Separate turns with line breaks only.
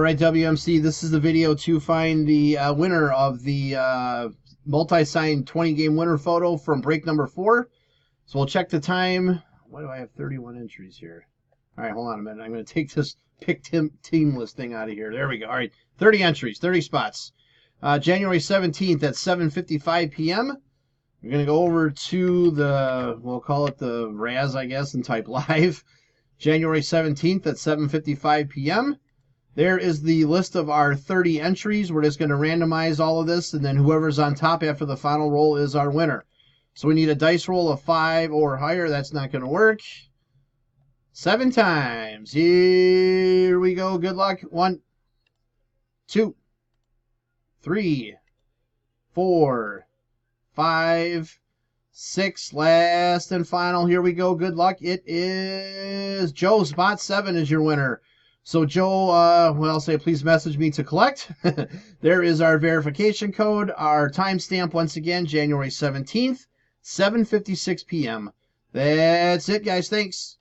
right, WMC, this is the video to find the winner of the multi-sign 20-game winner photo from break number 4. So we'll check the time. Why do I have 31 entries here? All right, hold on a minute. I'm going to take this pick team list thing out of here. There we go. All right, 30 entries, 30 spots. January 17th at 7:55 p.m. We're going to go over to the, we'll call it the Raz, I guess, and type live. January 17th at 7:55 p.m. There is the list of our 30 entries. We're just going to randomize all of this, and then whoever's on top after the final roll is our winner. So we need a dice roll of 5 or higher. That's not going to work. 7 times. Here we go. Good luck. 1, 2, 3, 4, 5, 6. Last and final. Here we go. Good luck. It is Joe. Spot 7 is your winner. So Joe, well, I'll say please message me to collect. There is our verification code. Our timestamp, once again, January 17th, 7:56 p.m. That's it, guys. Thanks.